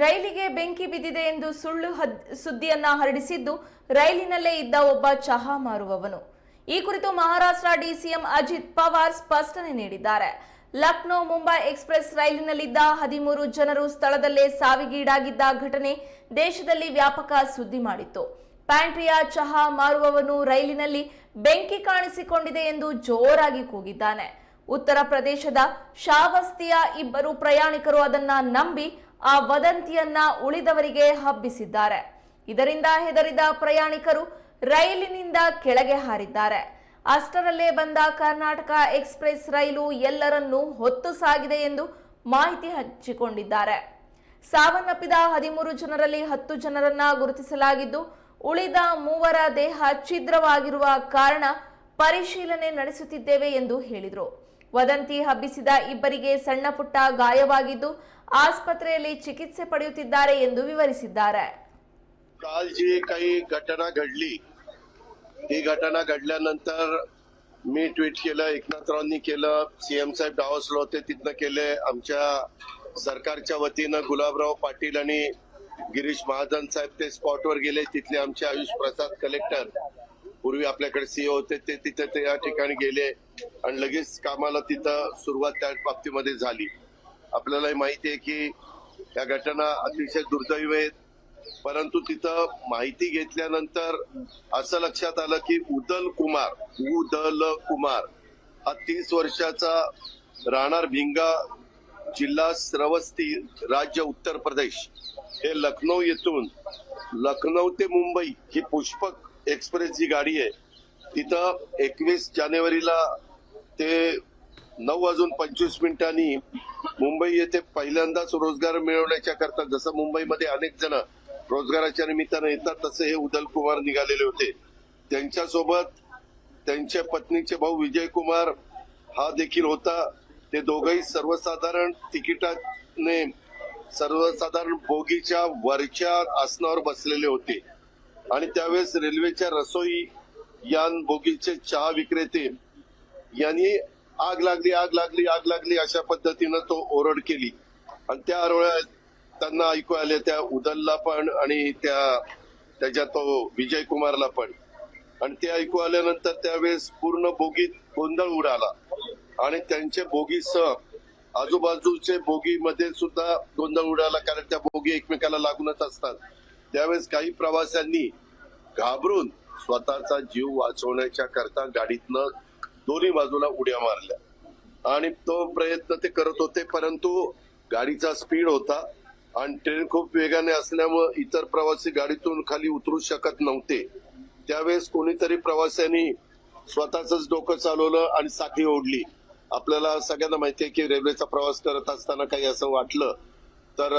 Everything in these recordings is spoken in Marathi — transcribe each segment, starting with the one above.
ರೈಲಿಗೆ ಬೆಂಕಿ ಬಿದ್ದಿದೆ ಎಂದು ಸುಳ್ಳು ಸುದ್ದಿಯನ್ನ ಹರಡಿಸಿದ್ದು ರೈಲಿನಲ್ಲೇ ಇದ್ದ ಒಬ್ಬ ಚಹಾ ಮಾರುವವನು. ಈ ಕುರಿತು ಮಹಾರಾಷ್ಟ್ರ ಡಿಸಿಎಂ ಅಜಿತ್ ಪವಾರ್ ಸ್ಪಷ್ಟನೆ ನೀಡಿದ್ದಾರೆ. ಲಕ್ನೋ ಮುಂಬೈ ಎಕ್ಸ್‌ಪ್ರೆಸ್ ರೈಲಿನಲ್ಲಿದ್ದ 13 ಜನರು ಸ್ಥಳದಲ್ಲೇ ಸಾವಿಗೀಡಾಗಿದ್ದ ಘಟನೆ ದೇಶದಲ್ಲಿ ವ್ಯಾಪಕ ಸುದ್ದಿ ಮಾಡಿತ್ತು. ಪ್ಯಾಂಟ್ರಿಯ ಚಹಾ ಮಾರುವವನು ರೈಲಿನಲ್ಲಿ ಬೆಂಕಿ ಕಾಣಿಸಿಕೊಂಡಿದೆ ಎಂದು ಜೋರಾಗಿ ಕೂಗಿದ್ದಾನೆ. ಉತ್ತರ ಪ್ರದೇಶದ ಶಾವಸ್ತಿಯ ಇಬ್ಬರು ಪ್ರಯಾಣಿಕರು ಅದನ್ನ ನಂಬಿ ಆ ವದಂತಿಯನ್ನ ಉಳಿದವರಿಗೆ ಹಬ್ಬಿಸಿದ್ದಾರೆ. ಇದರಿಂದ ಹೆದರಿದ ಪ್ರಯಾಣಿಕರು ರೈಲಿನಿಂದ ಕೆಳಗೆ ಹಾರಿದ್ದಾರೆ. ಅಷ್ಟರಲ್ಲೇ ಬಂದ ಕರ್ನಾಟಕ ಎಕ್ಸ್‌ಪ್ರೆಸ್ ರೈಲು ಎಲ್ಲರನ್ನೂ ಹೊತ್ತು ಸಾಗಿದೆ ಎಂದು ಮಾಹಿತಿ ಹಂಚಿಕೊಂಡಿದ್ದಾರೆ. ಸಾವನ್ನಪ್ಪಿದ 13 ಜನರಲ್ಲಿ 10 ಜನರನ್ನ ಗುರುತಿಸಲಾಗಿದ್ದು, ಉಳಿದ 3ರ ದೇಹ ಛಿದ್ರವಾಗಿರುವ ಕಾರಣ ಪರಿಶೀಲನೆ ನಡೆಸುತ್ತಿದ್ದೇವೆ ಎಂದು ಹೇಳಿದರು. ವದಂತಿ ಹಬ್ಬಿಸಿದ ಇಬ್ಬರಿಗೆ ಸಣ್ಣ ಪುಟ್ಟ ಗಾಯವಾಗಿದ್ದು ಆಸ್ಪತ್ರೆಯಲ್ಲಿ ಚಿಕಿತ್ಸೆ ಪಡೆಯುತ್ತಿದ್ದಾರೆ ಎಂದು ವಿವರಿಸಿದ್ದಾರೆ. काल जी काही घटना घडली, ही घटना घडल्यानंतर मी ट्विट केलं, एकनाथरावांनी केलं, सीएम साहेब डावसलो होते तिथनं केले, आमच्या सरकारच्या वतीनं गुलाबराव पाटील आणि गिरीश महाजन साहेब ते स्पॉटवर गेले. तिथले आमचे आयुष प्रसाद कलेक्टर, पूर्वी आपल्याकडे सीओ होते, ते तिथे त्या ठिकाणी गेले आणि लगेच कामाला तिथं सुरुवात त्या बाबतीमध्ये झाली. आपल्याला माहिती आहे की या घटना अतिशय दुर्दैवी आहेत, परंतु तिथं माहिती घेतल्यानंतर असं लक्षात आलं की उदल कुमार हा 30 वर्षाचा, राहणार भिंगा, जिल्हा श्रावस्ती, राज्य उत्तर प्रदेश, हे लखनौ येथून लखनौ ते मुंबई ही पुष्पक एक्सप्रेस जी गाडी आहे, तिथं 21 जानेवारीला ते 9:25 मुंबई येथे पहिल्यांदाच रोजगार मिळवण्याच्या करता, जसं मुंबईमध्ये अनेक जण रोजगाराच्या निमित्तानं येतात, तसे हे उदल कुमार निघालेले होते. त्यांच्यासोबत त्यांच्या पत्नीचे भाऊ विजय कुमार हा देखील होता. ते दोघंही सर्वसाधारण तिकिटाने सर्वसाधारण बोगीच्या वरच्या आसनावर बसलेले होते आणि त्यावेळेस रेल्वेच्या रसोई यान बोगीचे चहा विक्रेते यांनी आग लागली अशा पद्धतीनं तो ओरड केली आणि त्या आरोळ्यात त्यांना ऐकू आले, त्या उदलला पण आणि त्याच्या तो विजय कुमारला पण. आणि ते ऐकू आल्यानंतर त्यावेळेस पूर्ण बोगीत गोंधळ उडाला आणि त्यांचे बोगीसह आजूबाजूचे बोगीमध्ये सुद्धा गोंधळ उडाला, कारण त्या बोगी एकमेकाला लागूनच असतात. त्यावेळेस काही प्रवाशांनी घाबरून स्वतःचा जीव वाचवण्याच्या करता गाडीतनं दोन्ही बाजूला उड्या मारल्या आणि तो प्रयत्न ते करत होते, परंतु गाडीचा स्पीड होता आणि ट्रेन खूप वेगाने असल्यामुळे इतर प्रवासी गाडीतून खाली उतरू शकत नव्हते. त्यावेळेस कोणीतरी प्रवाशांनी स्वतःच डोकं चालवलं आणि साखळी ओढली. आपल्याला सगळ्यांना माहिती आहे की रेल्वेचा प्रवास करत असताना काही असं वाटलं तर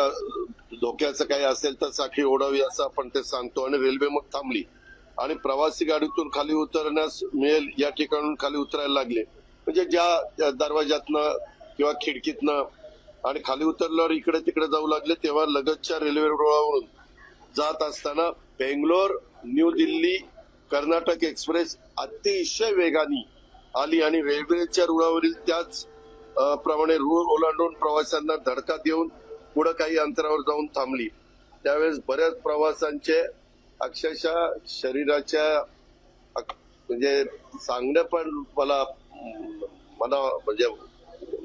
धोक्याचं काही असेल तर साखळी ओढावी असं आपण ते सांगतो. आणि रेल्वे मग थांबली आणि प्रवासी गाडीतून खाली उतरण्यास मिळेल या ठिकाणून खाली उतरायला लागले. म्हणजे ज्या दरवाजातनं किंवा खिडकीतनं आणि खाली उतरल्यावर इकडे तिकडे जाऊ लागले. तेव्हा लगतच्या रेल्वे रुळावरून जात असताना बेंगलोर न्यू दिल्ली कर्नाटक एक्सप्रेस अतिशय वेगाने आली आणि रेल्वेच्या रुळावरील त्याच प्रमाणे रुळ ओलांडून प्रवाशांना धडका देऊन पुढे काही अंतरावर जाऊन थांबली. त्यावेळेस बऱ्याच प्रवाशांचे अक्षरशः शरीराच्या, म्हणजे सांगणं पण मला म्हणजे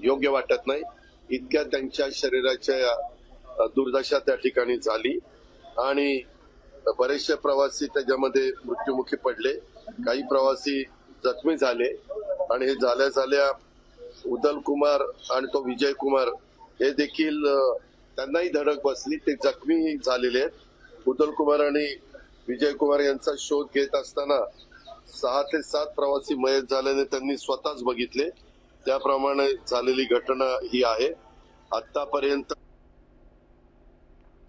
योग्य वाटत नाही, इतक्या त्यांच्या शरीराच्या दुर्दशा त्या ठिकाणी झाली आणि बरेचसे प्रवासी त्याच्यामध्ये मृत्युमुखी पडले. काही प्रवासी जखमी झाले आणि हे झाल्या उदल कुमार आणि तो विजय कुमार हे देखील, त्यांनाही धडक बसली, ते जखमी झालेले आहेत. उदल कुमार आणि विजय कुमार यांचा शोध घेत असताना 6 ते 7 प्रवासी मयत झाल्याने त्यांनी स्वतःच बघितले. त्याप्रमाणे झालेली घटना ही आहे. आतापर्यंत